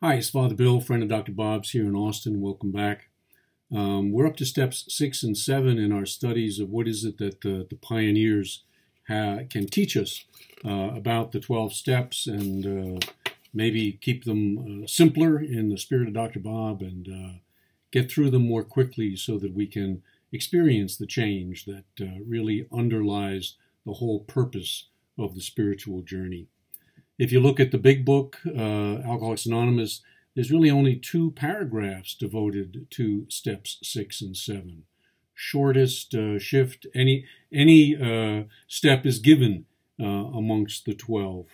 Hi, it's Father Bill, friend of Dr. Bob's here in Austin. Welcome back. We're up to steps 6 and 7 in our studies of what is it that the pioneers can teach us about the 12 steps and maybe keep them simpler in the spirit of Dr. Bob and get through them more quickly so that we can experience the change that really underlies the whole purpose of the spiritual journey. If you look at the big book, Alcoholics Anonymous, there's really only 2 paragraphs devoted to steps 6 and 7. Shortest shift, any step is given amongst the 12.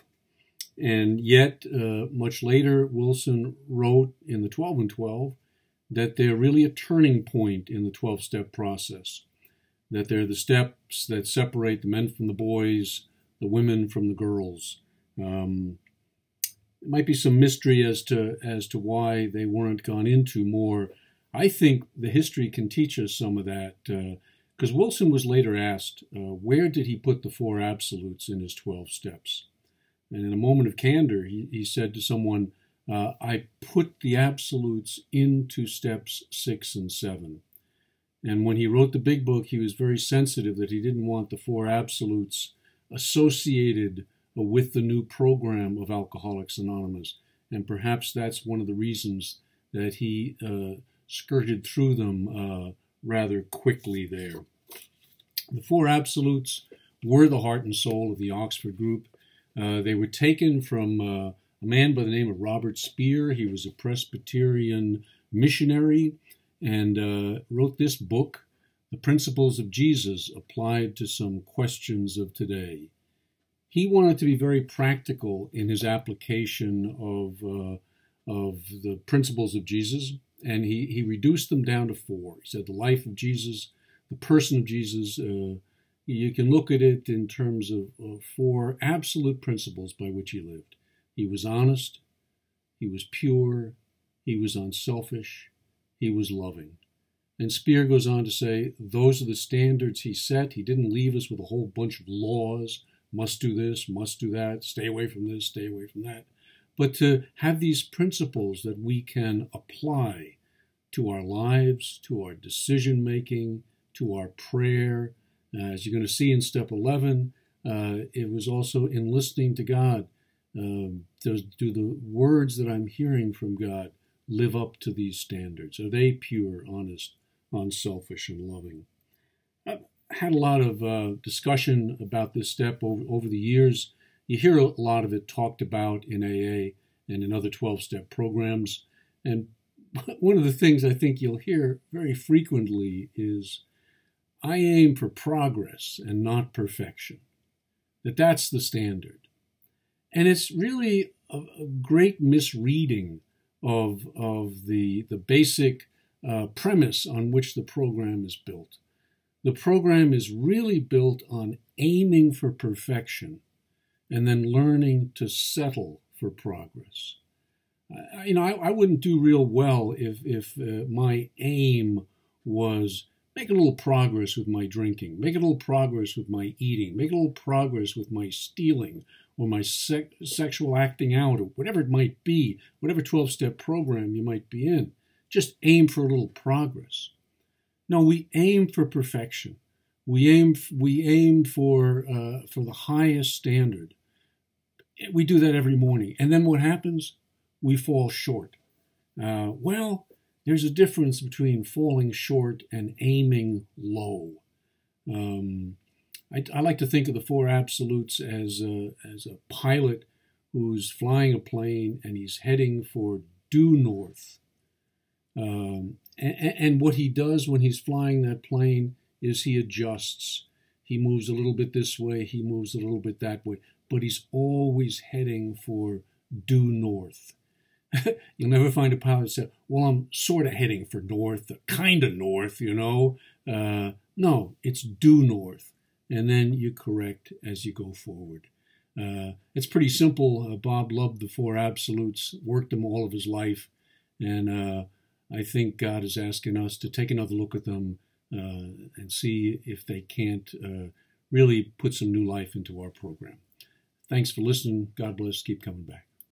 And yet, much later, Wilson wrote in the 12 and 12 that they're really a turning point in the 12-step process, that they're the steps that separate the men from the boys, the women from the girls. There might be some mystery as to why they weren't gone into more. I think the history can teach us some of that, because Wilson was later asked, where did he put the 4 absolutes in his 12 steps? And in a moment of candor, he said to someone, I put the absolutes into steps 6 and 7. And when he wrote the big book, he was very sensitive that he didn't want the 4 absolutes associated with the new program of Alcoholics Anonymous. And perhaps that's one of the reasons that he skirted through them rather quickly there. The 4 absolutes were the heart and soul of the Oxford group. They were taken from a man by the name of Robert Speer. He was a Presbyterian missionary and wrote this book, The Principles of Jesus Applied to Some Questions of Today. He wanted to be very practical in his application of the principles of Jesus, and he reduced them down to 4. He said the life of Jesus, the person of Jesus. You can look at it in terms of 4 absolute principles by which he lived. He was honest, he was pure, he was unselfish, he was loving. And Speer goes on to say those are the standards he set. He didn't leave us with a whole bunch of laws. Must do this, must do that, stay away from this, stay away from that. But to have these principles that we can apply to our lives, to our decision-making, to our prayer. As you're going to see in step 11, it was also in listening to God. Do the words that I'm hearing from God live up to these standards? Are they pure, honest, unselfish, and loving? Had a lot of discussion about this step over the years. You hear a lot of it talked about in AA and in other 12-step programs. And one of the things I think you'll hear very frequently is, I aim for progress and not perfection. That's the standard. And it's really a great misreading of the basic premise on which the program is built. The program is really built on aiming for perfection and then learning to settle for progress. I wouldn't do real well if my aim was make a little progress with my drinking, make a little progress with my eating, make a little progress with my stealing or my sexual acting out, or whatever it might be, whatever 12-step program you might be in. Just aim for a little progress. No, we aim for perfection. We aim for the highest standard. We do that every morning. And then what happens? We fall short. Well, there's a difference between falling short and aiming low. I like to think of the 4 absolutes as a pilot who's flying a plane and he's heading for due north. And what he does when he's flying that plane is he adjusts. He moves a little bit this way, he moves a little bit that way, but he's always heading for due north. You'll never find a pilot that says, well, I'm sort of heading for north, kind of north, No, it's due north. And then you correct as you go forward. It's pretty simple. Bob loved the 4 absolutes, worked them all of his life, and I think God is asking us to take another look at them and see if they can't really put some new life into our program. Thanks for listening. God bless. Keep coming back.